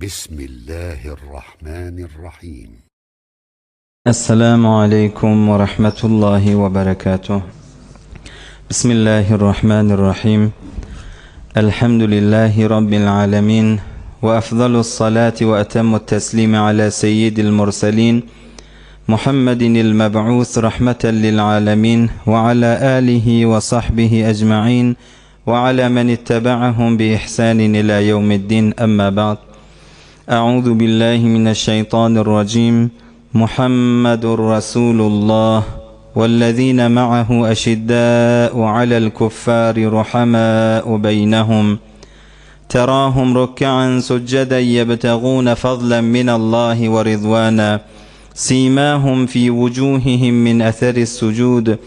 بسم الله الرحمن الرحيم. السلام عليكم ورحمة الله وبركاته. بسم الله الرحمن الرحيم. الحمد لله رب العالمين، وأفضل الصلاة وأتم التسليم على سيد المرسلين محمد المبعوث رحمة للعالمين، وعلى آله وصحبه أجمعين، وعلى من اتبعهم بإحسان إلى يوم الدين. أما بعد، أعوذ بالله من الشيطان الرجيم. محمد رسول الله والذين معه أشداء على الكفار رحماء بينهم، تراهم ركعا سجدا يبتغون فضلا من الله ورضوانا، سيماهم في وجوههم من أثر السجود،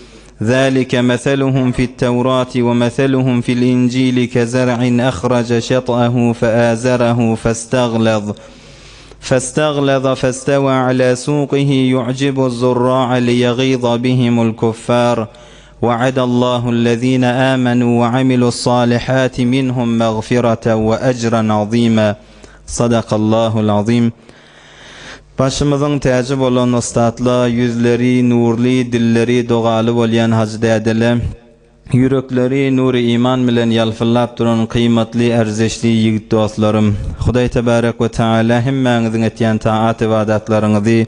ذلك مثلهم في التوراة ومثلهم في الإنجيل كزرع أخرج شطأه فآزره فاستغلظ فاستوى على سوقه يعجب الزراع ليغيظ بهم الكفار، وعد الله الذين آمنوا وعملوا الصالحات منهم مغفرة وأجرا عظيما. صدق الله العظيم. Başımızın tacı olan ustadla, yüzleri nurli, dilleri doğalı olyan hacdedele, yürekleri nuri iman bilen yalfıllap duran kıymetli, erzeşli yigit dostlarım. Huday Tebarek ve Teala hemmenizin etyen taat ibadatlarınızı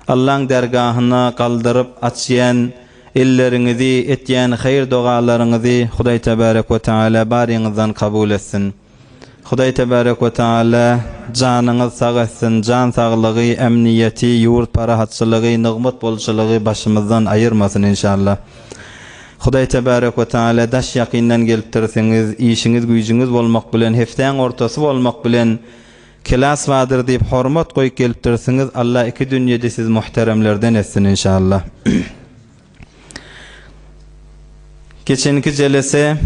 Allah'ın dergahına kaldırıp açyan ellerinizi, etyen hayır dualarınızı Huday Tebarek ve Teala barinizden kabul etsin. Huday Tebarek ve Teala canınız sağ etsin, can sağlığı, emniyeti, yurt parahatçılığı, nığmet bolçılığı başımızdan ayırmasın inşallah. Huday Tebarek ve Teala daş yakinden geliptirseniz, işiniz gücünüz olmak bilen, heften ortası olmak bilen kilas vardır deyip hormat koyup geliptirseniz, Allah iki dünyada siz muhteremlerden etsin inşallah. Geçenki celese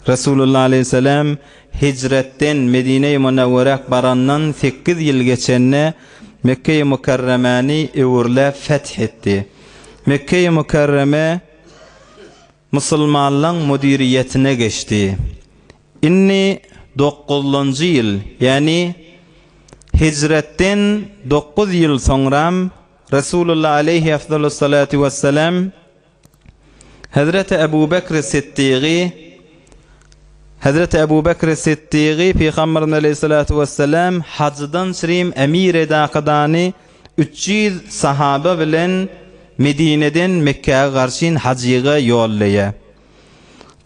Resulullah Aleyhisselam hicretten Medine-i Münevvere barandan 8 yıl geçenne Mekke-i Mükerreme'ni öwürle fethetti. Mekke-i Mükerreme Müslümanlığın müdiriyetine geçti. İnni 9. yıl, yani hicretten 9 yıl sonra Resulullah aleyhi afdalus salatu vesselam Hazreti Ebu Bekr Siddiqi Peygamberimiz aleyhissalatu vesselam hacdan şirim emir edaqadani 300 sahaba bilen Medine'den Mekke'ye karşın hacıya yollaya.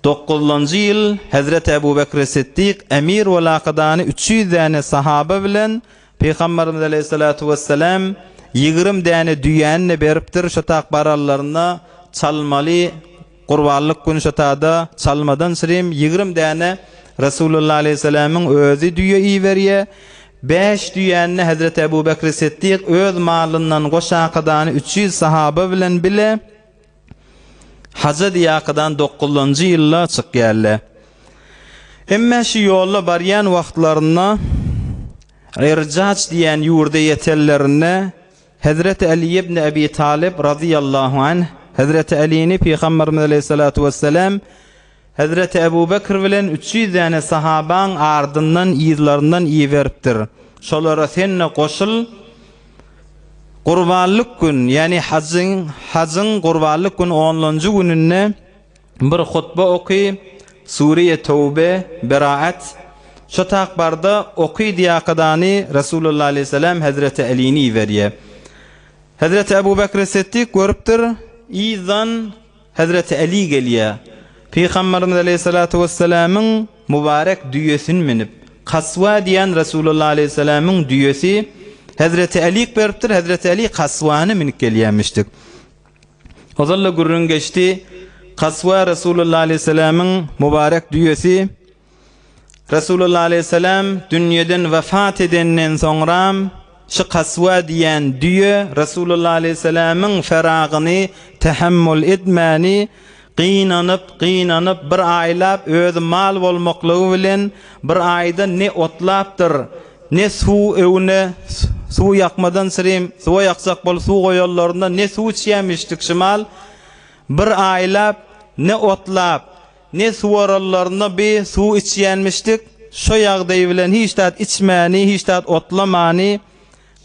9. yıl Hazreti Ebu Bekr Siddiq emir ve laqadani 300 tane sahaba bilen Peygamberimiz aleyhissalatu vesselam 20 tane düyenini beriptir. Şotak barallarına çalmalı Qurbanlık günü şotada çalmadan şirim 20 tane Resulullah aleyhisselamın özü düyeyi veriye. 5 düyenini Hazreti Ebu Bekr Siddiq öz malından qoşaqadan 300 sahaba bilen bile Hacı diyaqadan 9. yılla çık geldi. Emme şu yolla baryan vaxtlarına İrcaç diyen yurda yetellerine Hazreti Ali ibn Abi Talib radıyallahu anh Hazreti Ali'ni Peygamberimiz aleyhissalatu vesselam Hazreti Ebu Bekir bilen 300 tane sahaban ardından iyilarinden iyi veriptir. Şolara senne qoşul Qurbanlık gün, yani hacın Qurbanlık gün 10. gününne bir hutba okuy, Suriye Tevbe, Beraat şu takbarda okuy diyaqadani Resulullah aleyhisselam Hazreti Ali'ni veriye. Hazreti Ebu Bekir Siddiq görüptir, İzan Hazreti Ali geliye. Peygamberimiz aleyhissalatu vesselam'ın mübarek düyesini minip Kasva diyen Resulullah aleyhisselam'ın düyesi Hazreti Ali beriptir. Hazreti Ali Kasva'nı minip geliyemiştik. O zalla gurrun geçti. Kasva Resulullah aleyhisselam'ın mübarek düyesi. Resulullah aleyhisselam dünyadan vefat edenden sonra şu Kasva diyen düye Resulullah aleyhisselam'ın ferağını tehammül etmeni qıynanıp bir aylap öz mal bolmaklığı bilen bir ayda ne otlaptır, ne su evine su yakmadan sirim, su yaksak bol su koyallarında ne su içemiştik şimal, bir aylap ne otlap ne su orallarında bir su içemiştik. şo ýagdaý bilen hiç zat içmäni, hiç zat otlamany,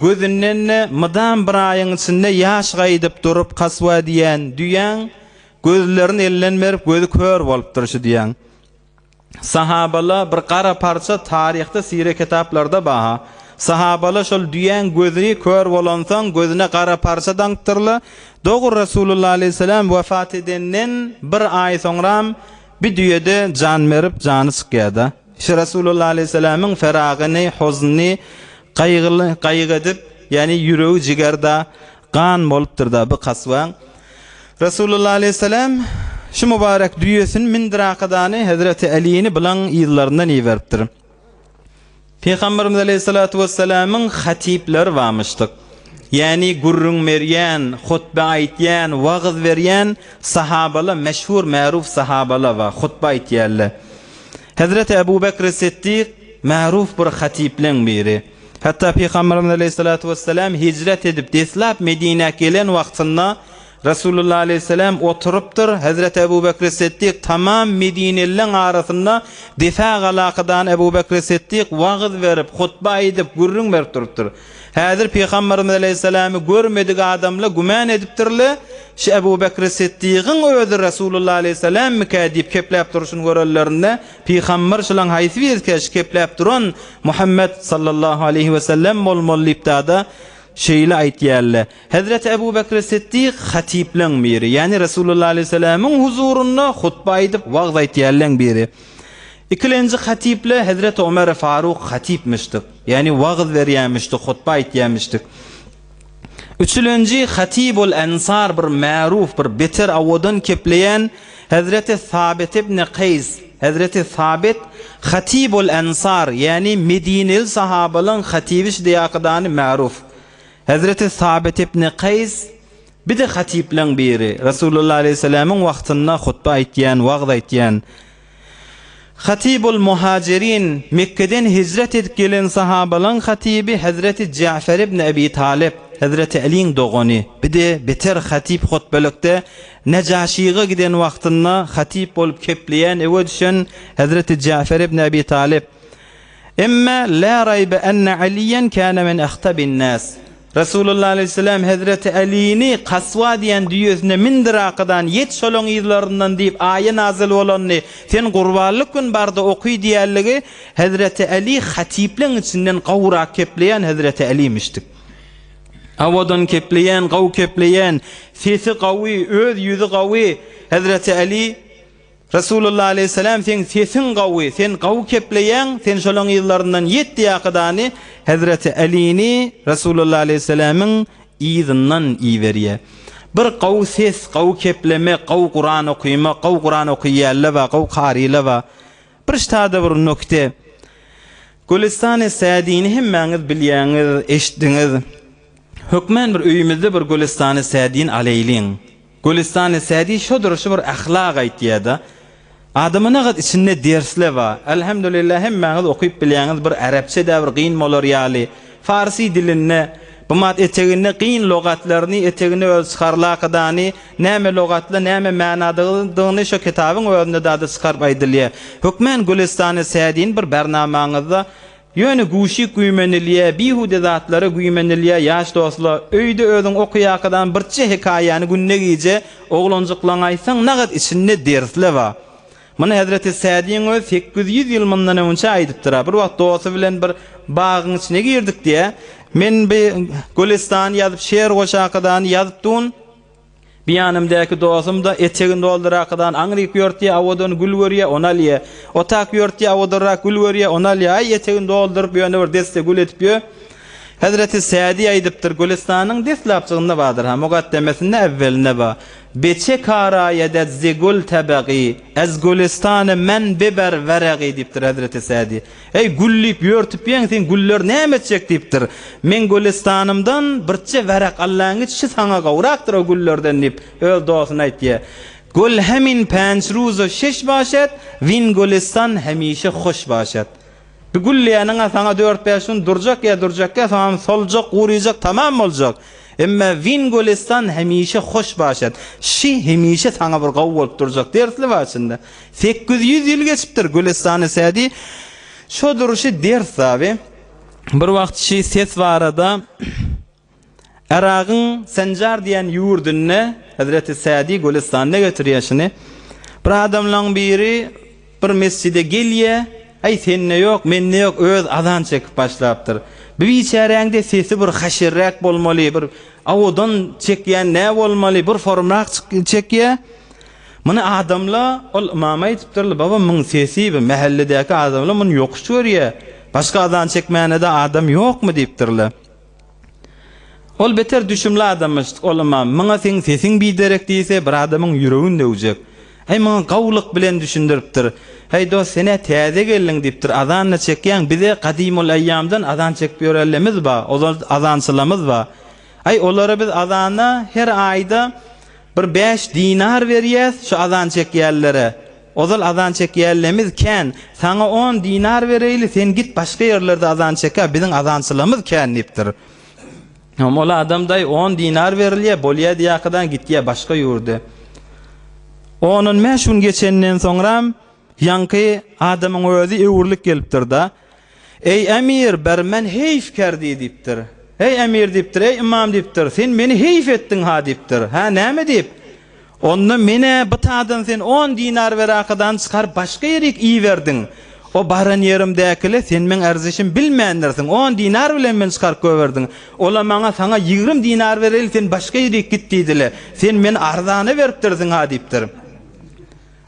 gözünden mydam bir aýyň içinde ýaş gaýdyp durup kaswa diýen düýän, gözlerini elden berip gözü kör bolup durşy diýen. Sahabalar bir qara parça tarihte sire kitaplarda baha. Sahabalar şol düýän gözüni kör bolansan gözüne qara parça daňtyrly. Dogry Rasulullah aleyhisselam vefat edenden bir aý soňra bir düýede jan berip jany çykýardy. Şe Rasulullah aleyhisselamyň feragyny, huzny, qaýgy edip, ýani ýüregi jigerda gan bolup durdy bu kaswa. Rasulullah aleyhisselam şu mübarek düýesini mindiraqadany Hazreti Ali'ni bilen ýyllaryndan iýeripdir. Peygamberimiz aleyhissalatu vesselam'ın hatipleri varmışdyk. Yani gurrun berýän, hutba aýtýan, wagz berýän sahabalar, meşhur ma'ruf sahabalar we hutba aýtýarlar. Hazreti Ebu Bekr Siddiq ma'ruf bir hatiplen biri. Hatta Peygamberimiz aleyhissalatu vesselam hicret edip deslap Medine gelen wagtynda Rasulullah aleyhisselam oturupdyr. Hazreti Ebu Bekr Siddiq tamam Medinelilerin arasında difa galaqadan Ebu Bekr Siddiq wagz berip, hutba edip, gurrun berip durupdyr. Häzir Peygamberimiz aleyhisselamy görmedik adamla güman edipdirler. Şu Ebu Bekr Siddiq'in özü Rasulullah aleyhisselam mükadip kepläp duruşun görellerinde Peygamber şulan haýsy ýerkeş kepläp duran Muhammed sallallahu aleyhi ve sellem mol-molliptada şeýle aýtýarlar. Hazreti Ebu Bekr Siddiq hatiplen biri. Yani Rasulullah aleyhisselam'ın huzurunda hutba edip wagz aýtýarlar biri. İkilenci hatiple Hazreti Ömer Faruk hatipmişdik. Yani wagz berýärmişdik, hutba aýtýärmişdik. Üçüncü hatibul ensar bir ma'ruf, bir beter awadan kepleyen Hazreti Sabit ibn Qays. Hazreti Sabit hatibul ensar, yani Medineli sahabaların hatibi diýakdany ma'ruf. Hazreti Sabit ibn Qays bir de hatiplen biri. Rasulullah aleyhisselam'ın wagtynda hutba aýtýän, wagz aýtýän. Hatibul muhacirin, Mekke'den hicret edip gelen sahabaların hatibi Hazreti Cafer ibn Abi Talib, Hazreti Ali'nin doğunu. Bir de beter hatip hutbelükte Necaşi'ye giden wagtynda hatip bolup kepleyen ewe düşen Hazreti Cafer ibn Abi Talib. Emma la raybe enne Aliyen kana min ahtabin nas. Rasulullah aleyhisselam Hazreti Ali'ni kaswa diýen düýesine mindiraqadan yet şolong ýyllaryndan diýip aýa nazil bolanny sen gurbanlyk gün barda okuy diýerligi Hazreti Ali hatipleň içinden gawra kepleyen Hazreti Ali'mişdik. Awadan kepleyen, gaw kepleyen, sesi gawy, öz ýüzi gawy Hazreti Ali Rasulullah aleyhisselam sen sesin gawy, sen gaw kepleyen, sen şolong ýyllaryndan yet diýakdany Hazreti Ali'ni Rasulullah aleyhisselam'ın ýyzynyň iýberýär. Bir gaw ses, gaw kepleme, gaw Kur'an okuyma, gaw Kur'an okuýarlar we gaw qarylar we bir ştada bir nokte. Gülistan-ı Saadini hemmäňiz bilýäňiz, eşitdiňiz. Hökmen bir öýümizde bir Gülistan-ı Saadin aleyliň. Gülistan-ı Saadi şodur şu bir ahlak aýtýarda. Adamyna gad içinde dersler var. Elhamdülillah hemmäňiz okuyup bilýäňiz bir arapça da bir gyn bolar ýaly. Farsi diline, bu mat etegine gyn logatlaryny etegine öz çykarlaqdany, näme logatly, näme manadygyny şu kitabyň özünde da çykaryp aýdylýar. Hökmen Gülistan-ı Saadin bir bernamaňyzda ýöne guşy güýmenilýär, bihude zatlary güýmenilýär, ýaş dostlar, öýde özüň okuýakydan birçe hekaýany günne gije oglanjyklaň aýsaň nagad içinde dersler var. Mana Hazreti Saadiň öz 800 ýyl mundan önce aýdypdyr. Bir wagt dosty bilen bir bagyň içine girdik diye. Men bir Gülistan ýazyp şeýer goşakydan ýazypdym. Bir ýanymdaky dostum da etegini doldurakadan aňryk ýörtýär, awadan gül görýär, onalýar. Otak ýörtýär, awadan gül görýär, onalýar. Ay etegini doldurup ýöne bir deste gül etip ýör. Hazreti Saadi aýdypdyr, Gülistan'yň deslapçygynda bardyr. Ha mugaddemesinde evveline ba. Beçe kara yedet zigul tabaqi az Gülistan'ı men biber veraqi dipdir Hazreti Saadi. Ey güllip ýörtüp ýen sen güller näme etjek dipdir. Men Gülistan'ymdan birçe veraq Allahyň içi saňa gawrakdyr o güllerden dip öl dosyna aýtdy. Gül hemin panç ruza şeş başat, win Gülistan hemişe hoş başat. Bir gülleyanyňa saňa 4-5 gün durjak ya saňa soljak, gurýjak, tamam boljak. Emma win Gülistan hemişe hoş başat. Şi hemişe saňa bir gaw bolup durjak dersli başynda. 800 ýyl geçipdir Gülistan-ı Saadi. Şu duruşu ders abi. Bir wagt şi ses barada Aragın Sencar diyen yurdunne Hazreti Sadi Gülistan'da götürüyorşini. Bir adamlan biri bir mescide gelye, ay sen ne yok, men ne yok, öz azan çekip başlaptır. Bir içerende sesi bir haşirrak bolmaly, bir awodan çekýän ne bolmaly, bir formrak çekýär. Mını adamla ol imama aýdypdyrlar, baba myň sesi bir mahalledäki adamla muny ýokuş görýär. Başga azan çekmäne-de adam ýokmy diýipdirler. Ol beter düşümli adammış, ol imam, myňa sen sesiň biderek diýse bir adamyň ýüreginde ujak. Hey myň gawlyk bilen düşündiripdir. Hey dost sene täze geldiň diýipdir. Azanny çekýän bize kadimul aýyamdan azan çekýärlerimiz ba, azançylarymız ba. Ay olary biz azana her aýda bir 5 dinar berýäs şu azan çekýärlere. Ozal azan çekýärlerimiz kän, sana 10 dinar bereýli, sen git başga ýerlerde azan çekä, biziň azançylarymız kän diýipdir. Ama adamday 10 dinar berilýär, bolýar diýakydan gitýär başga ýurde. Onun meşhun geçenden sonra yankı adamın özü öwürlik gelipdir da. Ey emir bermen heyf kerdi diýipdir. Ey emir diýipdir, ey imam diýipdir. Sen meni heyf etdiň ha diýipdir. Ha näme diýip? Onu mene bıtadan sen 10 dinar verakadan çıkar başka yerik iyi verdin. O baran yerimdäkile sen men erzişim bilmeýändirsiň. 10 dinar bilen men çıkar köwerdin. Ola maňa sana 20 dinar bereli sen başka yerik gitdiýdiler. Sen meni arzany beripdirsiň ha diýipdir.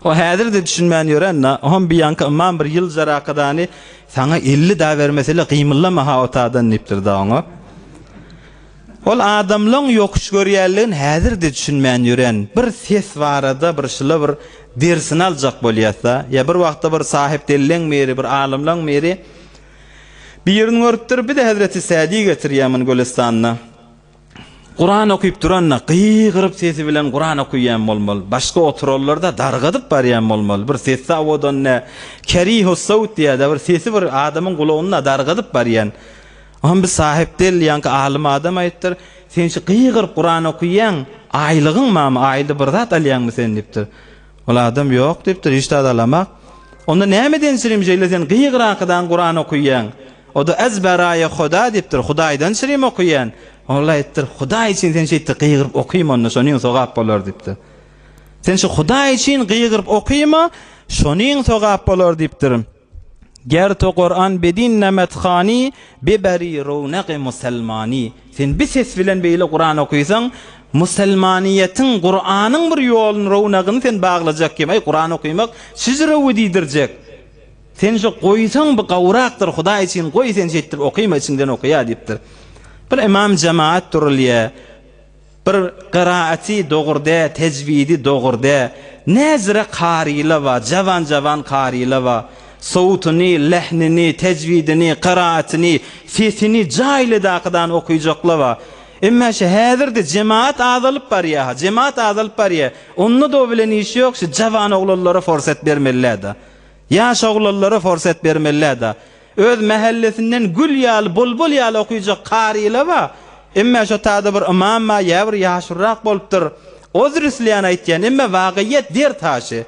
O häzir de düşünmän ýören, on bir ýanky imam bir ýyl jarakadany sana 50 da vermeseli gymyllama ha otadan diýipdir da oňa. Ol adamlaň ýokuş görýärligini häzir de düşünmän ýören. Bir ses barada bir şyla bir dersini aljak bolýarsa, ýa bir wagtda bir sahip deliň meri, bir alimlaň meri bir ýerini görüpdir, bir de Hazreti Sadi getirýärmin Gölistanyna. Kur'an okuyup duranna qıyğırıp sesi bilen Kur'an okuyan bolmaly. Başka oturallarda dargadyp barýan bolmaly. Bir sesi awodan ne kerihus sawt diýär, bir sesi bir adamyň gulagyna dargadyp barýan. Am bir sahip del ýanky alim adam aýtdyr, sen şu qıyğırıp Kur'an okuyan aýlygyň mamy aýly bir zat alýanmy sen diýipdir. Ol adam ýok diýipdir, hiç de alamak. Onda näme densirim jeýle sen qıyğırakydan Kur'an okuyan? O da ezberaye Huda diýipdir, Hudaýdan şirim okuyan. Allah ettir, Huda için sen şeyti qıyğırıp okuyma onu, şonun sogap bolar diptir. Sen şu Huda için qıyğırıp okuyma, şonun sogap bolar diptir. Gerto Kur'an bedin nemetkhani biberi ronaqi muselmani. Sen bir ses bilen beýle Kur'an okuysan, muselmaniyetin, Kur'an'ın bir yolun ronaqını sen bağlayacak kim? Ay Kur'an okuymak sizre udidirjek. Sen şu qoysan bir qawraktır, Huda için qoy sen şeytir okuyma içinden okuya diptir. Bir imam cemaat turulýa, bir qiraati dogurda, tecvidi dogurda, nezre qariýlar wa, javan qariýlar wa, sowtuny, lehnini, tecvidini, qiraatini, sesini jaýlydaqydan okuýjaklar wa. Emma şu häzirde cemaat azalyp barýar, cemaat azalyp barýar. Onu da bilen iş ýok, şu javan oglanlara forsat bermeliler da. Ýaş oglanlara forsat bermeliler da. Öz mahallesinden gül ýaly, bulbul ýaly okuýjak qariýlar wa. Emma şu taýda bir imam ma ýa bir ýaşyrak bolupdyr. Ozrisliýan aýtýan, emma wagyýet der taşy.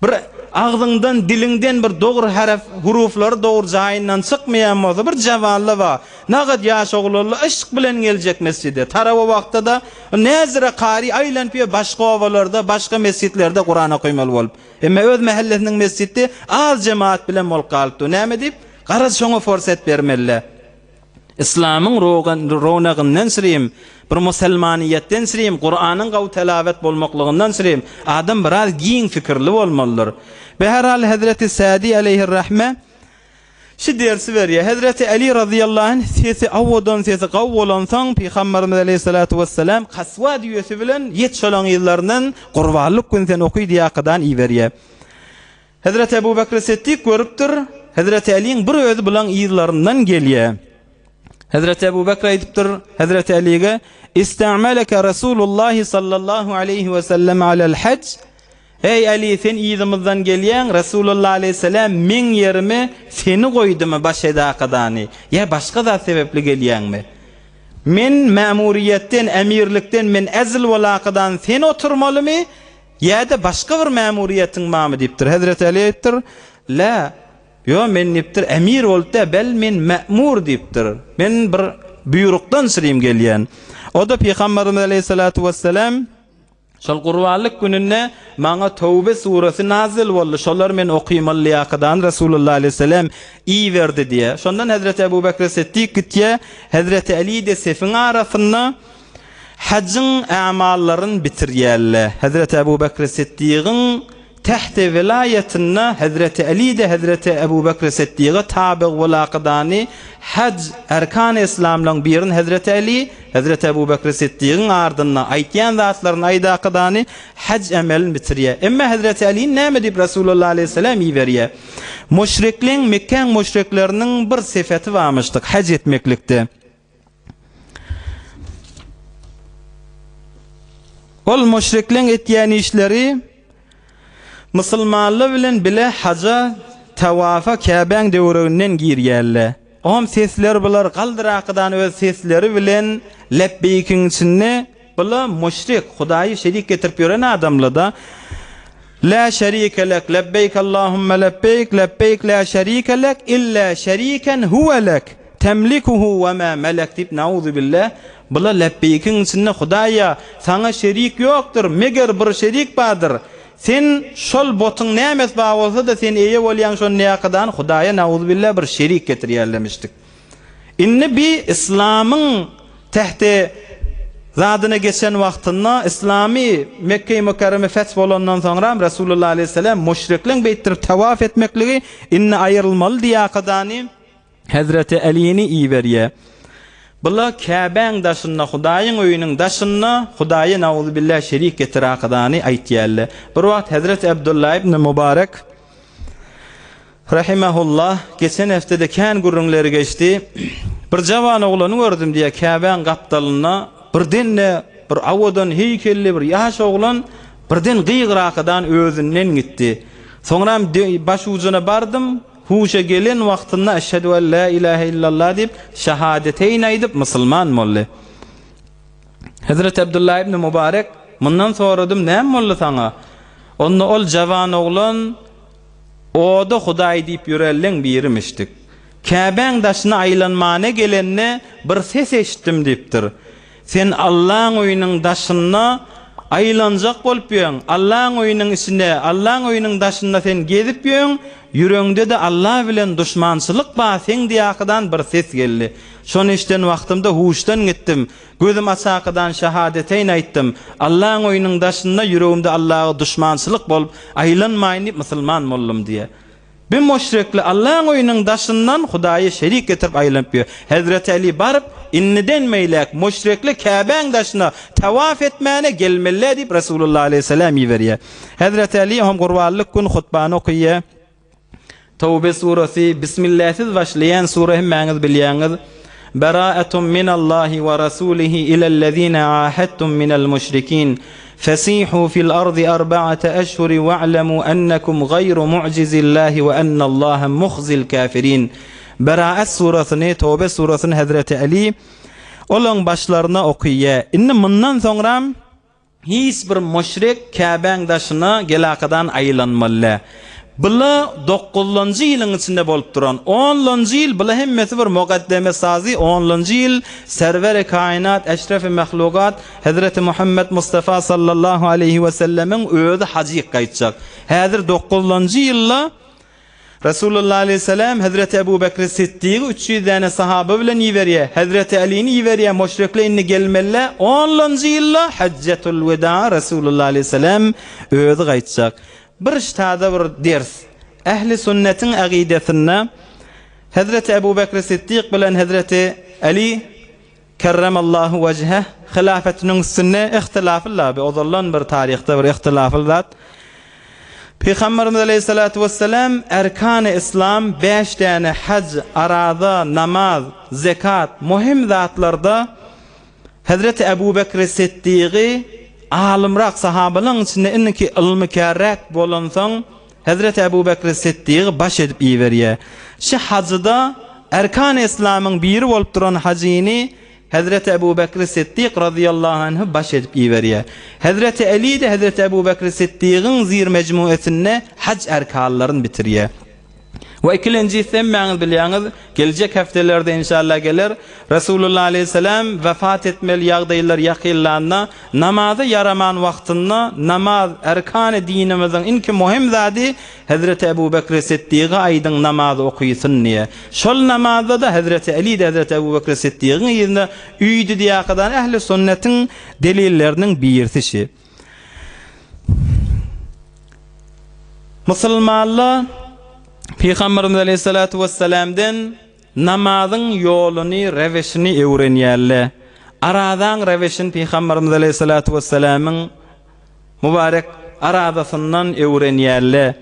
Bir agzyňdan, diliňden bir dogry harf, huruflary dogry jaýyndan çykmaýan bolsa bir jawanly wa. Nagad ýaş oglanlar işq bilen geljek mescide. Tarawa wagtda näzire qari aýlanýar başga owalarda, başga mescitlerde Kur'an okuýmaly bolup. Emma öz mahallesiniň mescidi az jemaat bilen bolup galypdy. Näme diýip? Garaz şoňa forsat bermeliler. İslamyň ronagyndan sirem, bir musulmaniýetden sirem, Kur'anyň gaw telawet bolmaklygyndan sirem, adam biraz giň fikirli bolmalydyr. Behäral Hazreti Sadi aleyhirrahme şu dersi berýär. Hazreti Ali radıyallahu anh sesi awodan sesi gaw bolansaň Peýgamberimiz aleyhissalatu vesselam Qaswa diýesi bilen 7 şolaň ýyllaryndan gurbanlyk gün sen okuý diýakydan iý berýär. Hazreti Ebu Bekr Siddik görüpdir, Hazreti Ali'nin bir özü bilen ýyllaryndan gelýär. Hazreti Ebu Bekr aýdypdyr Hazreti Ali'ge, "İsta'malaka Rasulullah sallallahu aleyhi ve sellem alal hac." Ey Ali, sen ýyldymyzdan gelýän Rasulullah aleyhisselam men ýerime seni goýdymy baş edakadany? Ya başga da sebepli gelýänmi? Men memuriyetten, emirlikten men ezil walaqadan sen oturmalymy? Ya da başga bir memuriyetin mamy diýipdir. Hazreti Ali aýtdyr, "La, Yo men niptir emir bolda bel men ma'mur diptir. Men bir buyrukdan sireyim gelýän. O da Peygamberimiz aleyhissalatu vesselam şol Qurbanlyk gününde maňa Tawbe suresi nazil boldy. Şolar men okuyman liýaqadan Rasulullah aleyhissalam iyi verdi diye. Şondan Hazreti Ebu Bekir Siddik gitýe Hazreti Ali de sefin arasynda haccın amallaryny bitirýärler. Hazreti Ebu Bekir Siddiq'in tahte vilayetine Hazreti Ali de Hazreti Ebu Bekir Siddiq'a tabi olaqadani hac erkan-ı İslam'dan birin Hazreti Ali, Hazreti Ebu Bekir Siddiq'in ardına aytyan zatlaryny aydaqadani hac emelini bitirýär. Emma Hazreti Ali näme dip Rasulullah aleyhissalam iýerýär? Müşriklerin Mekke müşrikleriniň bir sifeti varmışdyk hac etmeklikde. Ol müşriklerin etýän işleri Müslümanlar bilen bile haca tawafa Ka'baň döwründen girýärler. Om sesler bular galdyraqdan öz sesleri bilen lebbeykin içinde bular müşrik Hudaýy şerik getirip ýören adamlarda la şerike lek lebbeyk Allahumme lebbeyk lebbeyk la şerike lek illa şeriken huve lek temlikuhu ve ma melek dip nauzu billah. Bular lebbeykin içinde Hudaýa sana şerik ýokdur meger bir şerik bardyr. Sen şol botyň nämet bar bolsa da sen eýe bolýan şol näkadan Hudaýa nauzubillah bir şerik getirýärlemişdik. Inni bi İslamyň tähte zadyna geçen wagtynda İslami Mekke-i Mükerreme feth bolandan soňra Rasulullah aleyhissalam müşriklerin beýtdirip tawaf etmekligi inni aýrylmaly diýakadany Hazreti Ali'ni iýerýär. Bular Ka'baň daşyna Hudaýyň öýüniň daşyna Hudaýa nauzubillah şerik getiraqadany aýtýarlar. Bir wagt Hazrat Abdullah ibn Mubarak rahimahullah geçen heftede kän gurrunlary geçdi. Bir jawan oglany gördüm diye Ka'baň gapdalyna birden bir awadan heykelli bir ýaş oglan birden gyýgraqadan özünden gitdi. Soňra baş ucuna bardım. Huşa gelen wagtynda eşhedü en la ilahe illallah dip şahadeteyn aýdyp musulman boldy. Hazrat Abdullah ibn Mubarak mundan soradym näme boldy saňa? Onda ol jawan oglan oda Hudaý dip ýörelleň birimişdik. Ka'baň daşyna aýlanmana gelenne bir ses eşitdim dipdir. Sen Allahyň öýüniň daşyna aýlanjak bolup ýöň. Allahyň öýüniň içinde, Allahyň öýüniň daşynda sen gezip ýöň. Yüreğinde de Allah bilen düşmançılık bar sen diýaqdan bir ses geldi. Şonu işten wagtymda huşdan gittim. Gözüm açaqdan şahadeteyn aýtdym. Allahyň öýüniň daşynda yüreğimde Allaha düşmançılık bolup aýlanmaýyn diýip musulman boldum diye. Bir müşrikle Allahyň öýüniň daşyndan Hudaýa şerik getirip aýlanyp ýör. Hazreti Ali barıp inniden meýlek müşrikle Ka'baň daşyna tawaf etmäne gelmeli diýip Rasulullah aleyhissalam iýerýär. Hazreti Ali hem Qurbanlyk gün hutbany okuyýar. Tawbe suresi Bismillah'siz başlayan sure hemmäňiz bilýäňiz. Bara'atun minallahi ve rasulihi ilellezina ahadtum minel müşrikin. Fasihu fil ardi arba'ata ashhuri wa'lamu annakum gayru mu'jizillahi ve ennallaha mukhzil kafirin. Bara'at suresini Tawbe suresini Hazreti Ali olan başlaryna okuyýar. Inni mundan soňra hiç bir müşrik Ka'baň daşyna gelaqadan aýlanmaly. Bula 9-njy ýylyň içinde bolup duran 10-njy ýyl bula hemmesi bir muqaddeme sazy 10-njy ýyl serwer-i kainat eşref-i mahlukat Hazreti Muhammed Mustafa sallallahu aleyhi ve sellemiň özü hajy gaýtjak. Häzir 9-njy ýylda Rasulullah aleyhissalam Hazreti Ebu Bekir Siddiq 300 däne sahabe bilen iýerýär. Hazreti Ali'ni iýerýär. Müşrikler inni gelmelle 10-njy ýylda Hajjatul Veda Rasulullah aleyhissalam özü gaýtjak. Bir ştada bir ders. Ehli sünnetin aqidesinde Hazreti Ebu Bekir Siddiq bilen Hazreti Ali kerremallahu vejheh hilafetinin sünne ihtilaflı. Ozallan bir tarihte bir ihtilaflı zat. Peygamberimiz aleyhissalatu vesselam erkan-ı İslam 5 tane hac, arada, namaz, zekat muhim zatlarda Hazreti Ebu Bekir Siddiq'i alimrak sahabaların içinde inniki ilmi kärrek bolansaň Hazreti Ebu Bekir Siddiq baş edip iýerýär. Şu hacda erkan-ı İslamyň biri bolup duran hajyny Hazreti Ebu Bekir Siddiq radıyallahu anhu baş edip iýerýär. Hazreti Ali de Hazreti Ebu Bekir Siddiq'in zir mecmuesinde hac erkanlaryny bitirýär. Ve ikincisi meňiz bilýäňiz, gelecek heftelerde inşallah gelir. Resulullah aleyhisselam vefat etmeli ýagdaýlar ýakynlanna namazy yaraman wagtynda namaz erkan-ı dinimiziň inki muhim zady Hazreti Ebu Bekr Siddiqy aýdyň namazy okuýsun diye. Şol namazda da Hazreti Ali de Hazreti Ebu Bekr Siddiqyň ýerine üýdi diýakadan ähli sünnetin delilleriniň birisi. Musulmanlar Peygamberimiz Aleyhissalatu vesselam'dan namazyň ýoluny, reweşini öwrenýärler. Aradan reweşin Peygamberimiz Aleyhissalatu vesselam'yň mübarek aradasından öwrenýärler.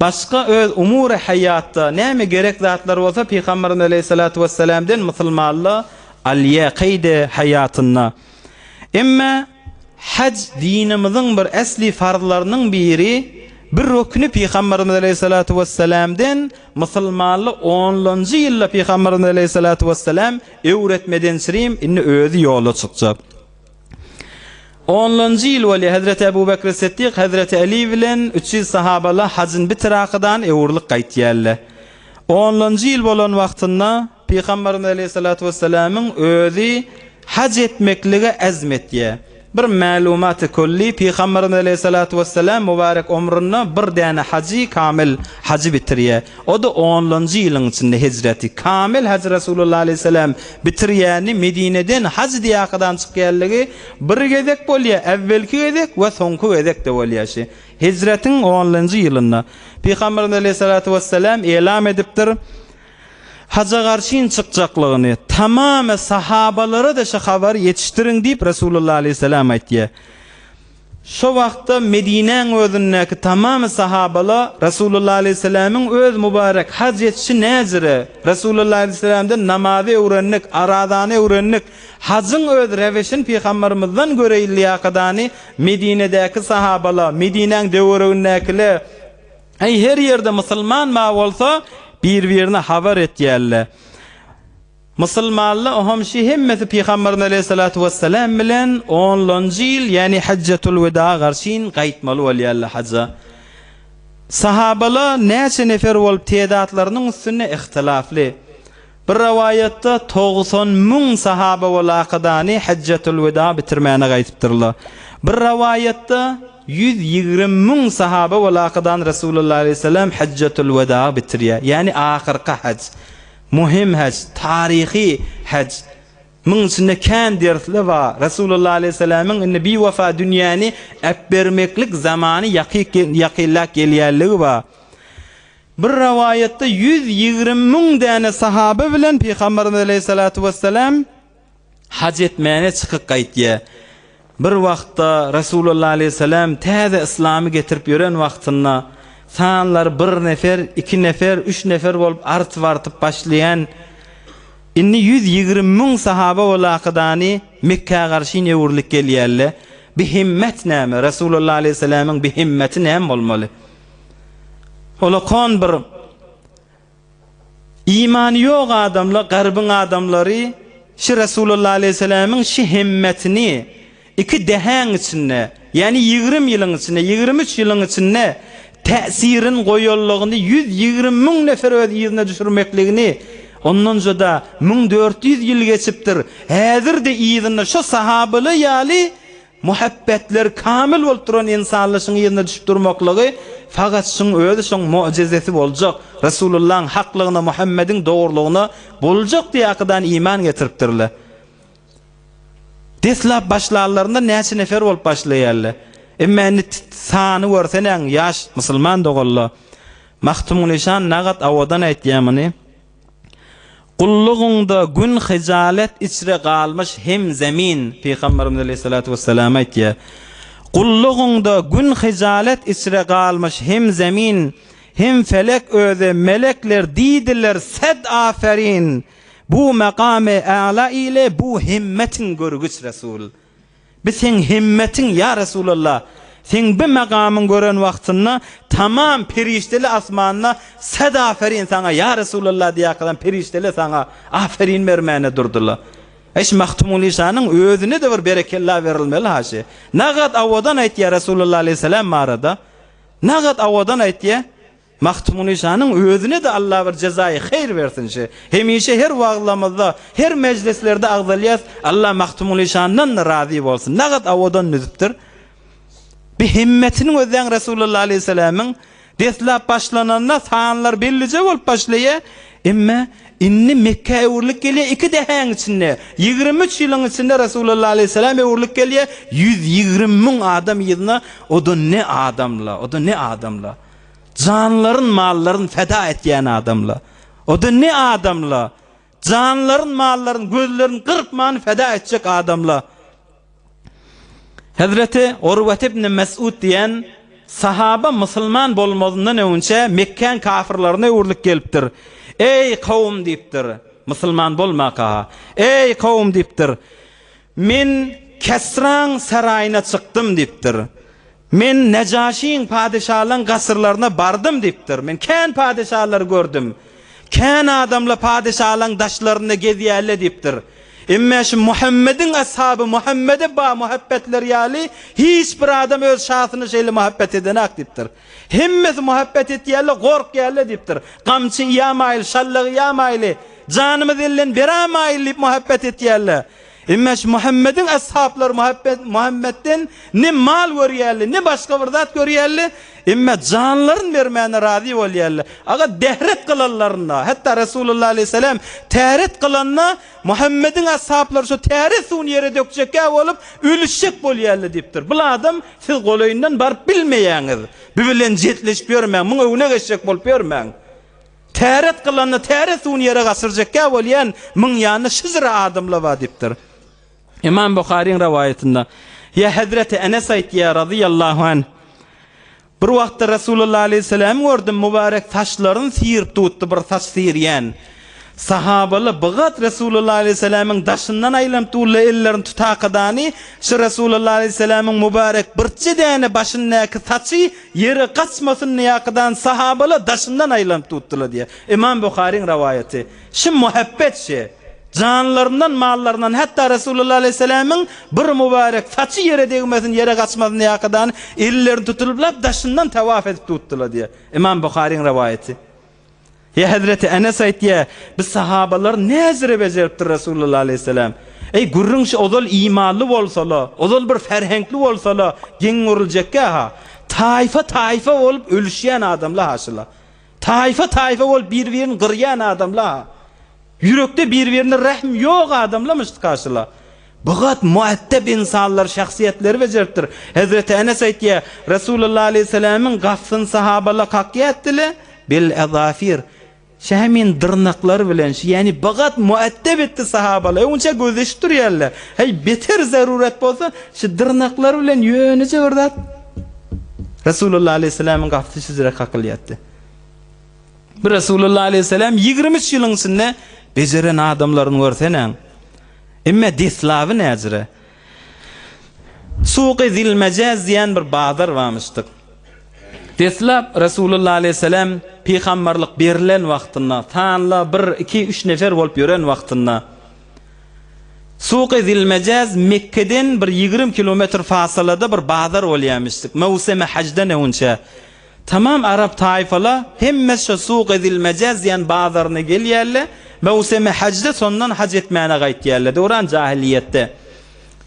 Başga öz umury hayatda näme gerek zatlar bolsa Peygamberimiz Aleyhissalatu vesselam'dan musulmanlar alýa qydy hayatyna. Emma hac dinimiziň bir asli farzlarynyň biri, bir rüknü Peygamberimiz Aleyhissalatu vesselam'dan musulmanlyk 10-njy ýylda Peygamberimiz Aleyhissalatu vesselam öwretmeden sirim inni özü ýola çykjak. 10-njy ýyl weli Hazreti Ebu Bekr Siddiq, Hazreti Ali bilen 300 sahabalar hajyny bitirakydan öwrlik gaýtýarlar. 10-njy ýyl bolan wagtynda Peygamberimiz Aleyhissalatu vesselam'yň özü hac etmekligi azmetýär. Bir malumat-ı kulli Peygamberimiz Aleyhissalatu vesselam mübarek ömründe bir däne hacı kamil hacı bitirýär. O da 10-njy ýylyň içinde hicreti kamil hacı Resulullah aleyhisselam bitirýäni Medineden hac diýakadan çykýarlygy bir gezek bolýar. Äwvelki gezek we soňky gezek de bolýar. Hicretiň 10-njy ýylynda Peygamberimiz Aleyhissalatu vesselam elam edipdir. Hacca garşyn çykjaklygyny tamamy sahabalara da şu habar yetiştirin diýip Resulullah aleyhisselam aýtdy. Şo wagtda Medineň özündäki tamamy sahabalar Resulullah aleyhisselamyň öz mübarek hac etişi näzire Resulullah aleyhisselamdan namazy öwrenlik, aradany öwrenlik, hajyň öz reweşin Peygamberimizden göre ýakadany Medinedäki sahabalar, Medineň döwründäkiler her ýerde musulman ma bolsa bir-birine habar etýärler. Musulmanlar ohomşy hemmeti Peygamberimiz Aleyhissalatu vesselam bilen 10-njy ýyl, ýani Hajjatul Weda garşyn gaýtmaly bolýarlar hajja. Sahabalar näçe nefer bolup teýdatlarynyň üstüne ihtilafly. Bir rivayetde 90.000 sahaba bolakydany Hajjatul Weda bitirmäne gaýtypdyrlar. Bir rivayetde 120.000 sahaba bolakdan Resulullah aleyhisselam Hajjatul Weda bitirýär. Yani ahirki hac, muhim hac, tarihi hac. Muň içinde kän dersler bar. Resulullah aleyhisselamyň inne bi wafa dünýäni äpbermeklik zamany ýakynlak gelýärligi bar. Bir rivayetde 120.000 däne sahaba bilen Peygamberimiz Aleyhissalatu vesselam hac etmäne çykyp gaýtdy. Bir wagtda Resulullah aleyhisselam täze İslamy getirip ýören wagtynda sanlar bir nefer, 2 nefer, 3 nefer bolup artyp başlayan inni 120.000 sahaba bolakydany Mekkä garşyn öwrlik gelýärler. Bi himmet näme? Resulullah aleyhisselamyň bi himmeti näme bolmaly? Ola kon bir imani ýok adamlar, garbyň adamlary şu Resulullah aleyhisselamyň şu himmetini 2 dähäň içinde, yani 20 ýylyň içinde, 23 ýylyň içinde täsirin goýanlygyny 120.000 nefer öz ýerine düşürmekligini, ondan da 1400 ýyl geçipdir. Häzirde ýerine şu sahabaly ýaly muhabbetler kamil bolup duran insanlygyň ýerine düşüp durmaklygy faqat şoň özü şoň mucizesi boljak. Resulullah'ın haklygyna, Muhammediň dogrulygyna boljak diýakadan iman getiripdirler. Deslap başlarlarında näçe nefer bolup başlaýarlar. Emmäni sany görseňiň ýaş musulman dogallar. Mahtumul Eşan nagat awadan aýtýamyny. Qullugyňda gün hijalet içre galmış hem zemin Peygamberimiz Aleyhissalatu vesselam aýtdy. Qullugyňda gün hijalet içre galmış hem zemin hem felek öze melekler diýdiler sed aferin. Bu makame a'la ile bu himmetin görgüç Resul. Biz sen himmetin ya Resulullah. Sen bu makamın gören wagtynda tamam perişteli asmanna sed aferin sana ya Resulullah diýakadan perişteli sana aferin bermäne durdular. Eş Mahtumul Eşanyň özüne de bir berekellah berilmeli haşy. Nagat awadan aýtdy Resulullah aleyhisselam marada. Nagat awadan aýtdy. Mahtumun Nişan'ın özüne de Allah bir cezayı hayır versin. Hemişe her vağlamızda, her meclislerde ağzalyaz Allah Mahtumun Nişan'dan razı olsun. Ne kadar avodan nüzüptür? Bir himmetinin özden Resulullah Aleyhisselam'ın deslap başlananına sahanlar bellice olup başlaya. Ama inni Mekke'ye uğurluk geliyor 2 dehan içinde. 23 yılın içinde Resulullah Aleyhisselam'a uğurluk geliyor. 120 adam yılına. O da ne adamla, o da ne adamla. Canların malların feda ettiğin adamla. O da ne adamla. Canların malların gözlerin kırpmanı feda edecek adamla. Hazreti Urvet ibn Mes'ud diyen sahaba Müslüman bolmazından önce Mekken kafirlerine uğurluk geliptir. Ey kavm deyiptir. Müslüman bolmaka. Ey kavm deyiptir. Men Kesran sarayına çıktım deyiptir. Men Necaşi'nin padişahların kasırlarına bardım deyiptir. Men ken padişahları gördüm. Ken adamla padişahların daşlarını geziyerle deyiptir. Emme şu Muhammed'in ashabı Muhammed'e ba muhabbetler yali hiç bir adam öz şahsını şeyle muhabbet edenak deyiptir. Hemmesi muhabbet etiyerle kork yerle deyiptir. Kamçı yamayl, şallığı yamayl, canımız ellen beramayl deyip muhabbet etiyerle. Emme şu Muhammed'in ashabları Muhammed'den ne mal görüyerli, ne başka bir zat görüyerli. Emme canların vermeyene razı oluyerli. Ağa dehret kılallarına, hatta Resulullah Aleyhisselam tehret kılanına Muhammed'in ashabları şu tehret suyun yere dökecek olup ölüşecek boluyerli deyiptir. Bu adam siz kolayından barıp bilmeyeniz. Birbirlerini jetleşip görmeyin, bunu öğüne geçecek bolup görmeyin. Tehret kılanına tehret suyun yere kasıracak oluyen mın yanı şızra adamla va deyiptir. İmam Bukhari'nin rivayetinde ya Hazreti Enes aytiya radıyallahu anh bir vaqtda Resulullah Aleyhisselam gördüm mübarek taşların sıyırıp tuttu bir taş sıyıryan. Sahabalı bıgat Resulullah Aleyhisselam'ın daşından aylam tuğla ellerini tutaqadani şu Resulullah Aleyhisselam'ın mübarek birçi dene başındaki taçı yeri kaçmasın niyakadan sahabalı daşından aylam tuttular diye. İmam Bukhari'nin rivayeti. Şimdi muhabbet şey. Canlarından, mallarından hatta Resulullah Aleyhisselam'ın bir mübarek saçı yere değmesin, yere kaçmasın diye kadar ellerini tutulup daşından tavaf edip tuttular diye. İmam Bukhari'nin rivayeti. Ya Hazreti Enes aytiya, biz sahabalar ne ezre beceriptir Resulullah Aleyhisselam. Ey gurrunç odol imanlı bolsalar, odol bir ferhenkli bolsalar, gen vurulacak ha. Taifa olup ölüşen adamlar haşıla. Taifa olup birbirini kırıyan adamlar. Yürekte birbirine rahm yok adamlamış karşıla. Bugat muaddeb insanlar şahsiyetleri beceriptir. Hazreti Enes aytiya Resulullah Aleyhisselam'ın gafsın sahabalar kakya ettiler bil azafir. Şemin dırnakları bilen yani bugat muaddeb etti sahabalar. Onça gözeştir yerler. Hey beter zaruret bolsa şu dırnakları bilen yönüce orada. Resulullah Aleyhisselam'ın gafsı sizlere kakılyattı. Bu Resulullah Aleyhisselam 23 yılın içinde beceren adamların görsenen. Emme dislavı necire? Suq-i Zilmecaz diyen bir bazar varmıştık. Dislav Resulullah Aleyhisselam peygamberlik berilen vaktında, tanla 1-2-3 nefer olup yören vaktında. Suq-i Zilmecaz Mekke'den bir 20 kilometre fasilada bir bazar olyamıştık. Mevsimi hacdan önce. Tamam Arap taifalar hemme şu Suq-i Zilmecaz diyen bazarına geliyerler. Mevsimi hacda sondan hac etmeyene gaytiyerler. Doğran cahiliyette.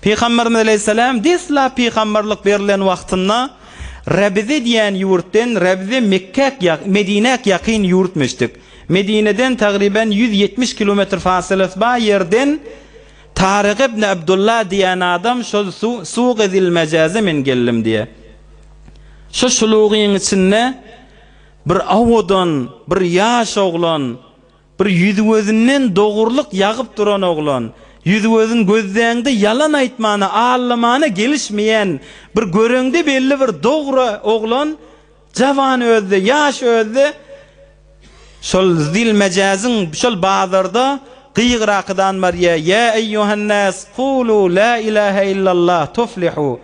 Peygamberimiz Aleyhisselam desla peygamberlik verilen vaktında Rebze diyen yurttan Rebze Medine'ye yakın yurtmuştuk. Medine'den takriben 170 kilometre fasilesi var yerden Tarık ibn Abdullah diyen adam şu Suq-i Zilmecaz'a men geldim diye. Şu şuluğun içinde bir avudan, bir yaş oğlan, bir yüzüvözünden doğurluk yağıp duran oğlan, yüzüvözün gözlerinde yalan aytmanı, ağlamanı gelişmeyen, bir görüngde belli bir doğru oğlan, cavan öldü, yaş öldü, şol Zilmecaz'ın şol bazarda qiyğraqdan var ya eyyuhannas qulu la ilahe illallah tuflihu.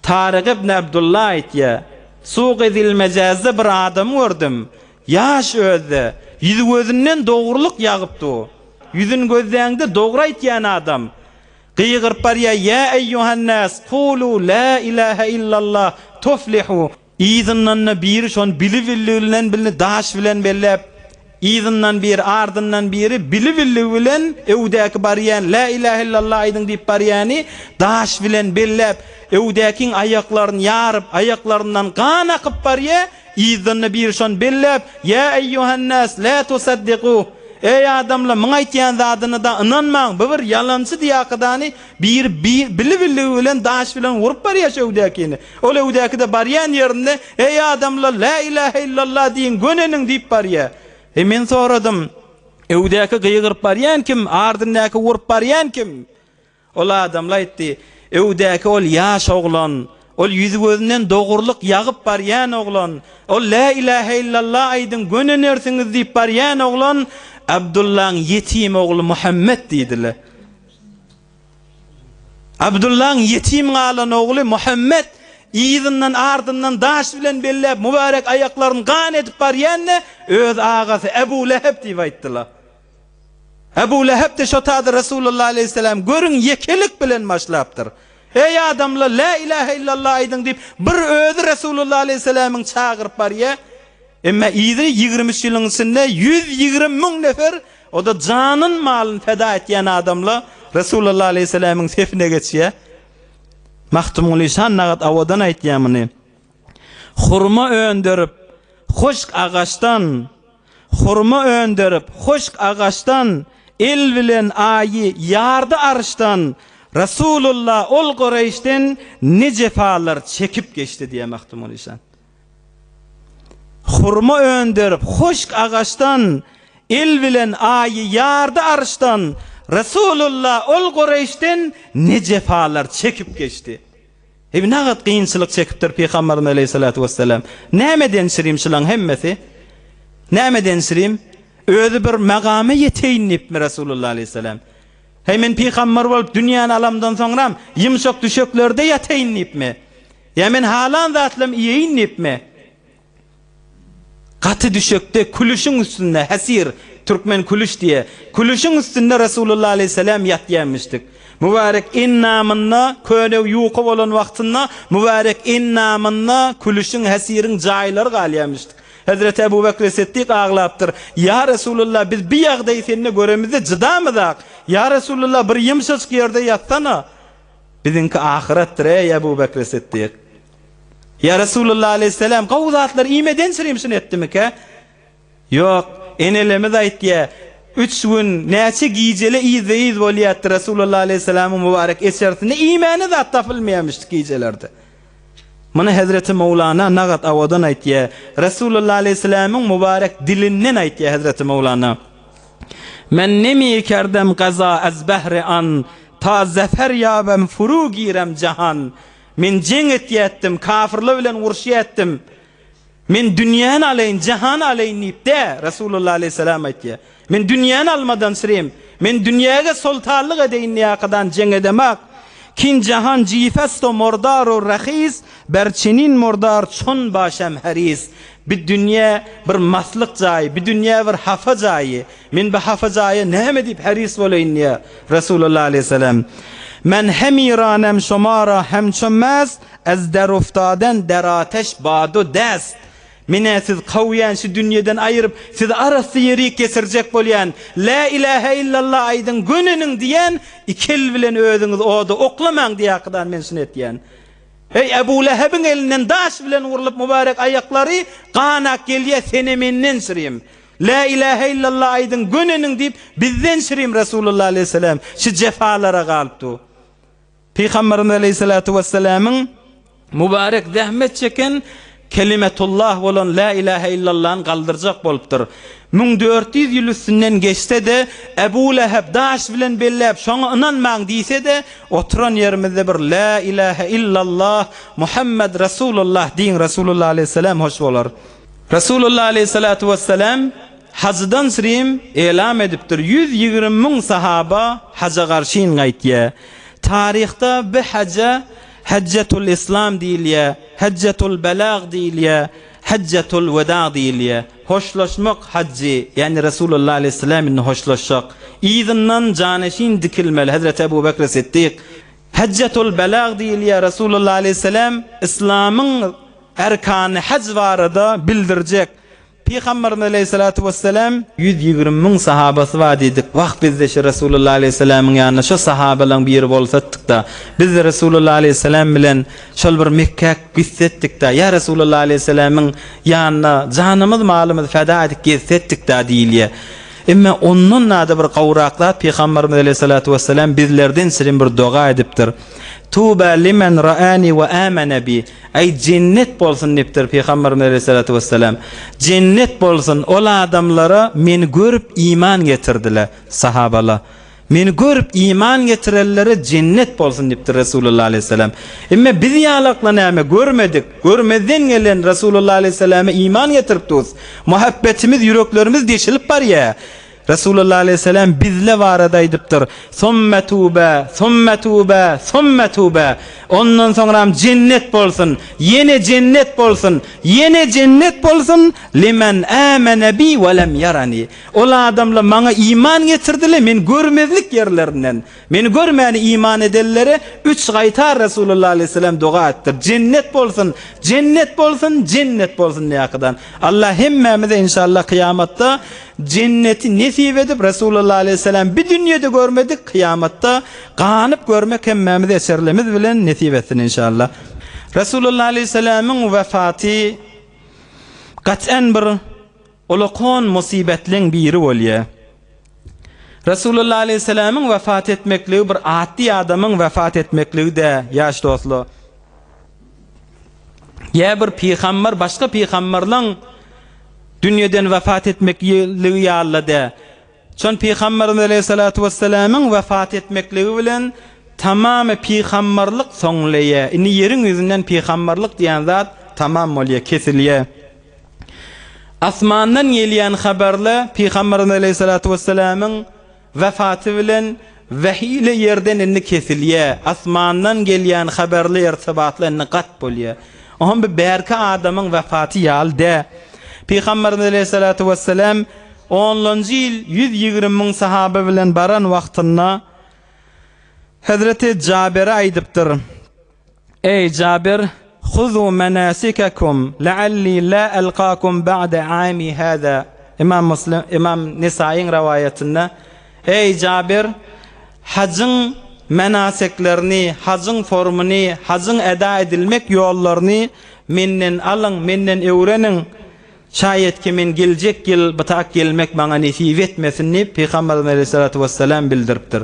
Tarık ibn Abdullah aytiya Suq-i Zilmecaz'da bir adam gördüm. Yaş öldü. Yüzü gözünden doğruluk yağıptı. Yüzün gözlerinde doğru aytyan adam. Qiyğırp bar ya eyyuhannas qulu la ilahe illallah tuflihu. İzinden bir şon bilivillülen bilni daş bilen bellep, İzinden bir ardından biri bilivillülen evdeki bariyen la ilahe illallah aydın deyip bariyani daş bilen bellep evdekin ayaklarını yarıp ayaklarından kan akıp bariye İzinden bir şon bellep ya eyyuhannas la tusaddiqu ey adamlar mıň aýtýan zadyna da inanmaň bu bir yalançy diýakydany bir bilibili bilen daş bilen urup barýar şewdäkini ol ewdäki de barýan ýerinde ey adamlar la ilahe illallah diýin göneniň diýip barýar men soradym ewdäki gyýgyryp barýan kim ardyndaky urup barýan kim ol adamlar aýtdy ewdäki ol ýaş oglan ol yüzü gözünden doğurluk yağıp barýan oglan ol la ilahe illallah aýdyn gönenersiňiz diýip barýan oglan Abdullah'ın yetim oğlu Muhammed diýdiler. Abdullah'ın yetim galan oğlu Muhammed izinden ardından daş bilen bellep mübarek ayaklarını kan edip barýanne öz ağası Ebu Leheb diýip aýtdylar. Ebu Leheb de şotadı Resulullah aleyhisselam görün yekelik bilen başlapdyr. Ey adamlar la ilahe illallah aýdyn diýip bir özü Resulullah aleyhisselamyň çagyryp barýar. Emma iýdi 20 ýylyň içinde 120.000 nefer o da canyn malyny feda etýän adamlar Resulullah aleyhisselamyň sefine geçýär. Mahtumul İşan nagat awadan aýtýamyny. Hurma öndürüp hoşk agaçtan hurma öndürüp hoşk agaçtan el bilen aýy ýardy arşdan Resulullah ol Qurayşden ne cefalar çekip geçti diye Mahtumul İşan. Hurma öndürüp hoşk agaçtan el bilen aýy ýardy arşdan Resulullah ol Qurayşden ne cefalar çekip geçti. Hep nagat kıyınçılık çekipdir Peygamberimiz aleyhissalatu vesselam. Nämeden sirim şulan hemmesi? Nämeden sirim? Özü bir magamy ýeteýinip mi Resulullah aleyhissalam? Hemen Peygamber bolup dünýäni alamdan soňra ýymşak düşeklerde ýeteýinip mi? Ýa-men halan zatlam ýeýinip mi? Katı düşekte kulüşün üstünde hasir Türkmen kulüş diye kulüşün üstünde Resulullah aleyhisselam yatýanmışdyk. Mübarek innamynna könew ýuky bolan wagtynda mübarek innamynna kulüşün hasirin jaýlary galýanmışdyk. Hazreti Ebu Bekir Siddik ağlapdyr. Ya Resulullah biz bir ýagdaý seni göremizde jydamyzak. Ya Resulullah bir ýymşaç ýerde ýatsana. Bizinki ahiretdir ey Ebu Bekir Siddik. Ya Resulullah aleyhisselam gawzatlar iýmeden sirimsin etdimike? Yok, enelemiz aýtdy. 3 gün näçe giýjele iýiz bolýardy Resulullah aleyhisselamyň mübarek esersinde iýmani zat tapylmaýarmyşdy giýjelerde. Mana Hazreti Mevlana nagat awadan aýtdy. Resulullah aleyhisselamyň mübarek dilinden aýtdy Hazreti Mevlana. Men nemi kerdem gaza az behri an ta zafer ýabam furu girem jahan. Men jeng etýätdim, kafirler bilen uruşýatdim. Men dünýäni alaýyn, jahan alaýyn diýipde Resulullah aleyhisselam aýtdy. Men dünýäni almadan sirim. Men dünýäge sultanlyk edeýin ýakadan jeng edemek. Kin jahan jifesto mordar o rahis, berçinin mordar çon başam haris. Bir dünýä bir maslyk jaý, bir dünýä bir hafa jaý. Men bu hafa jaýy näme diýip haris bolaýyn ýa Resulullah aleyhisselam. Men hem İranem şomara hem çömmez az der uftaden der ateş badu dest. Mine siz kavyan şu dünyadan ayırıp siz arası yeri kesircek bolyan la ilahe illallah aydın gönünün diyen ikil bilen özünüz oda oklamaň diýakdan men şunu etýän. Hey Ebu Leheb'in elinden daş bilen urulup mübarek ayaklary qanak gelýär seni menden sirim. La ilahe illallah aydın gönünün diýip bizden sirim Resulullah aleyhisselam şu cefalara galypdy. Peygamberimiz aleyhissalatu vesselam'ın mübarek zahmet çeken kelimetullah bolan la ilahe illallah'ın galdırjak bolupdyr. 1400 ýyl üstünden geçse de Ebu Leheb daş bilen bellep şoňa inanmaň diýse de oturan ýerimizde bir la ilahe illallah Muhammed Resulullah diýin Resulullah aleyhisselam hoş bolar. Resulullah aleyhissalatu vesselam hajdan sirim elam edipdir. 120.000 sahaba haja garşyn gaýtdy. Tarihte bir hacca Haccetul İslam diýilýär, Haccetul Belag diýilýär, Haccetul Veda diýilýär. Hoşlaşmak haccı, yani Resulullah aleyhisselam'ın hoşlaşak. İzinden caneşin dikilmeli Hazreti Ebu Bekir Siddik. Haccetul Belag diýilýär Resulullah aleyhisselam İslam'ın erkan-ı hac barada bildirecek. Peygamberimiz Aleyhissalatu vesselam 120 bin sahabası var dedik. Vakt bizde şu Resulullah Aleyhisselam'ın yanına şu sahabaların biri bolsattık da biz de Resulullah Aleyhisselam bilen şol bir Mekke gitsettik da ya Resulullah Aleyhisselam'ın yanına canımız malımız feda edip gitsettik da diýilýär. Emma onun nada bir qawraqlar Peygamberimiz Aleyhissalatu vesselam bizlerden sirin bir dua edipdir. Tuba limen ra'ani ve amana bi. Ay cennet bolsun dipdir Peygamberimiz Aleyhissalatu vesselam. Cennet bolsun ol adamlara men görüp iman getirdiler sahabalar. Men görüp iman getirellere cennet bolsun dipdir Resulullah Aleyhisselam. Emma biz ýalakla näme görmedik. Görmeden gelen Resulullah Aleyhisselam'a iman getiripdiz. Muhabbetimiz, yüreklerimiz deşilip bar ya. Resulullah Aleyhisselam bizle varada edipdir. Thumme tuba, thumme tuba, thumme tuba. Ondan sonra cennet bolsun, yine cennet bolsun, yine cennet bolsun. Limen amene bi ve lem yarani. Ola adamla bana iman getirdiler, men görmezlik yerlerinden. Men görmeyeni iman edenlere 3 qaytar Resulullah Aleyhisselam dua ettir. Cennet bolsun, cennet bolsun, cennet bolsun niyakadan. Allah hemmemize inşallah kıyamatta cenneti nesip edip Resulullah Aleyhisselam bir dünyada görmedik, kıyamatta qanıp görmek hemmemize eserlemiz bilen nesip etsin inşallah. Resulullah Aleyhisselam'ın vefatı qat'an bir ulukon musibetlerin biri bolýar. Resulullah Aleyhisselam'ın vefat etmekliği bir addi adamın vefat etmekliği de yaş dostlu. Ya bir peygamber başka peygamberlerin dünyadan vefat etmekliği ýalladı. Şon Peygamberimiz Aleyhissalatu vesselam'ın vefat etmekliği bilen tamamı peygamberlik soňlaýar. Ini yerin yüzünden peygamberlik diýen zat tamam bolýar, kesilýär. Asmandan gelýän haberle Peygamberimiz Aleyhissalatu vesselam'ın vefatı bilen vahiyle yerden inni kesilýär. Asmandan gelýän haberle irtibatly inni qat bolýar. Oňa bir berke adamyň vefaty ýaldy. Peygamberimiz Aleyhissalatu vesselam 10-njy ýyl 120 bin sahabe bilen baran wagtynda Hazreti Cabir'e aýdypdyr. Ey Cabir, huzu menasikakum la'alli la alqakum ba'da ami hada. İmam Müslim, İmam Nisai'nin rivayetinde ey Cabir, hacın menasiklerini, hacın formunu, hacın eda edilmek yollarını menden alın, menden öwrenin. Şayet ki men gelecek yıl batak gelmek bana nesip etmesin diye Peygamberimiz Aleyhissalatu vesselam bildiripdir.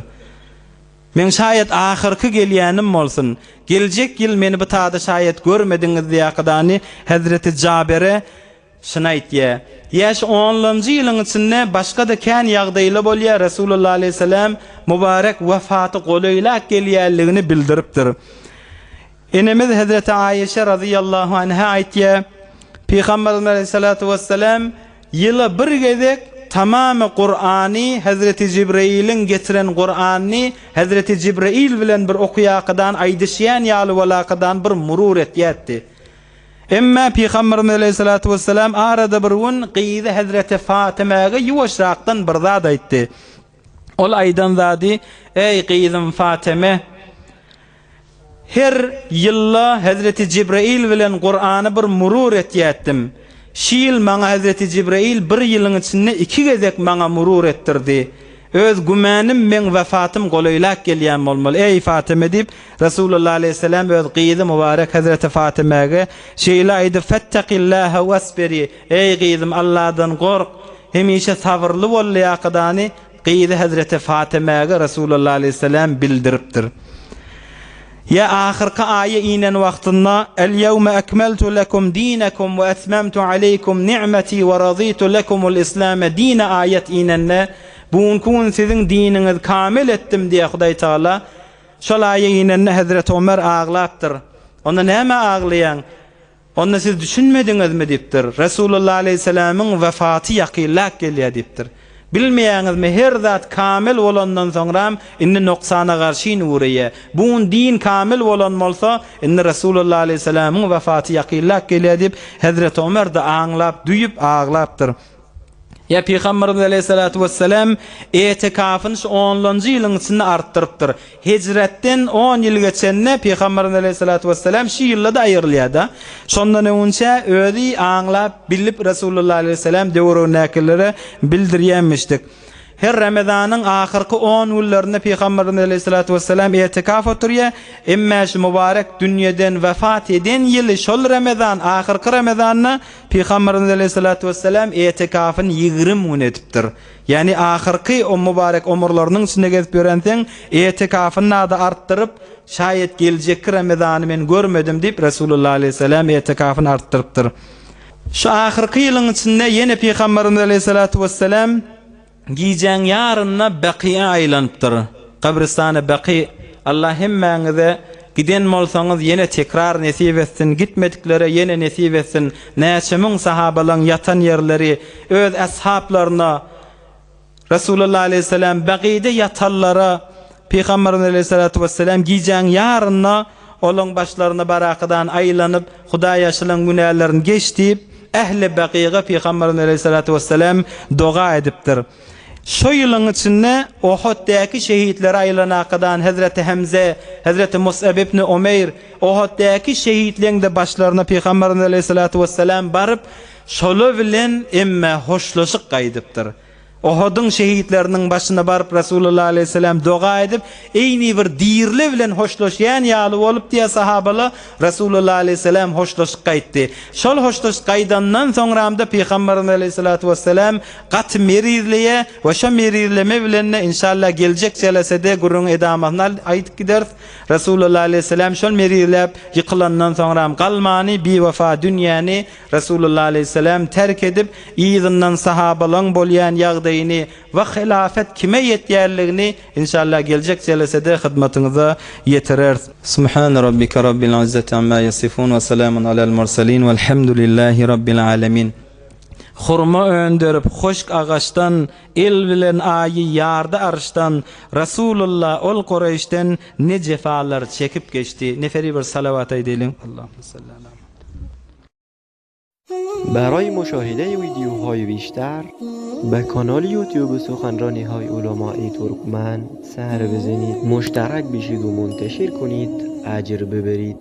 Men şayet ahirki gelýänim bolsun, gelecek yıl meni batada şayet görmediňiz diýäkdany Hazreti Cabir'e şuna aýtdy. Yaş 10-njy ýylyň içinde başga da kän ýagdaýlar bolýar. Resulullah Aleyhisselam mübarek wefaty golaýlak gelýärligini bildiripdir. Enemiz Hazreti Aýeşe radıyallahu anha aýtdy. Peygamberimiz Aleyhissalatu vesselam yıla bir gezek tamamı Kur'an'ı Hazreti Cibril'in getiren Kur'an'ı Hazreti Cibril bilen bir okuýakydan aýdyşýan ýaly walakadan bir murur etýärdi. Emma Peygamberimiz Aleyhissalatu vesselam arada bir gün qyzy Hazreti Fatimaga ýuwaşrakdan bir zat aýtdy. Ol aýdan zady, ey qyzym Fatima, her yılla Hazreti Cibril bilen Kur'an'ı bir murur etýärdim. Şiil maňa Hazreti Cibril bir ýylyň içinde 2 gezek maňa murur ettirdi. Öz gümanym men wefatym golaýlak gelýän bolmaly. Ey Fatima dip Resulullah Aleyhisselam öz qyzy mübarek Hazreti Fatimaga şeýle aýdy, "Fettaqillaha wasbiri." Ey qyzym, Allahdan gork, hemişe sabırly bol ýakdany qyzy Hazreti Fatimaga Resulullah Aleyhisselam bildiripdir. Ya ahirki aýa inen wagtynda el-yawma akmaltu lakum dinakum wa atmamtu alaykum ni'mati wa raditu lakumul islam dina ayet inenne bugun sizin dininiz kamil etdim diye Hudaý Taala şol aýa inenne Hazreti Ömer ağlapdyr. Onda näme ağlayan? Onda siz düşünmediňizmi dipdir. Resulullah Aleyhisselam'ın vefatı ýakynlak gelýär dipdir. Bilmeýäňizmi her zat kamil bolandan soňra inni noksana garşy nureye. Bu din kamil bolan bolsa inni Resulullah Aleyhisselam'ın vefaty ýakynlak gelýär dip Hazreti Ömer de aňlap, duýup ağlapdyr. Ya Peygamberimiz Aleyhissalatu vesselam etikafın 10-njy ýylyň içinde artdyrypdyr. Hicretden 10 ýyl geçenne Peygamberimiz Aleyhissalatu vesselam şu ýylda da aýrylýar. Şondan öňçe özi aňlap bilip Resulullah Aleyhisselam döwrüne näkillere bildirýänmişdik. Her Ramazanyň ahyrky 10 günlerinde Peygamberimiz Aleyhissalatu vesselam etikaf oturýar. Emma şu mübarek dünýeden wefat eden ýyly şol Ramazan, ahyrky Ramazanyny Peygamberimiz Aleyhissalatu vesselam etikafyny 20 gün etipdir. Yani ahyrky o mübarek ömürleriň içinde gezip ýörenseň etikafyny da artdyryp şayet geljek Ramazany men görmedim diýip Resulullah Aleyhisselam etikafyny artdyrypdyr. Şu ahyrky ýylyň içinde ýene Peygamberimiz Aleyhissalatu vesselam giyeceğin yarınna Baqi'ye aylanypdyr. Kabristana Baqi. Allah hemmeňize giden bolsaňyz yine tekrar nesip etsin, gitmediklere yine nesip etsin. Näçe müň sahabalyň yatan yerleri öz ashablaryna Resulullah Aleyhisselam Baqi'de yatallara Peygamberimiz Aleyhissalatu vesselam giyeceğin yarınna olaň başlaryna barakadan aylanyp Hudaý ýaşylan günälerini geçdip ehli Baqi'ye Peygamberimiz Aleyhissalatu vesselam doga edipdir. Şu ýylyň içinde Uhud'daki şehitleri aýlanakadan Hazreti Hamza, Hazreti Mus'ab ibn Umeyr, Uhud'daki şehitlerin de başlaryna Peygamberimiz Aleyhissalatu vesselam barıp şolu bilen emme hoşlaşyk gaýdypdyr. Uhud'un şehitlerinin başına barıp Resulullah Aleyhisselam doga edip eýni bir diýirli bilen hoşlaşýan ýaly bolup diýe sahabalar Resulullah Aleyhisselam hoşlaşyk gaýtdy. Şol hoşlaşyk gaýdandan soňra Peygamberimiz Aleyhissalatu vesselam gat merizliye we şo merizleme bilen inşallah geljek jelesede gurrun edamasyna aýdyp gideriz. Resulullah Aleyhisselam şol merizlep ýykylandan soňra galmany bi wefa dünýäni Resulullah Aleyhisselam terk edip ýygynyň sahabalaryň bolýan ýagdaýyny ve hilafet kime yetýärligini inşallah geljek jelesede hyzmatyňyza ýetirer. Subhan rabbika rabbil izzati amma yasifun ve selamun alal murselin velhamdülillahi rabbil alamin. Hurma öndürüp hoşk ağaçtan el bilen aýy ýarda arşdan Resulullah ol Qurayşden ne cefalar çekip geçti. Neferi bir salavat edelim. Allahumme salli ala برای مشاهده ویدیوهای بیشتر به کانال یوتیوب سخنرانی های علماء ترکمن سر بزنید، مشترک بشید و منتشر کنید، اجر ببرید.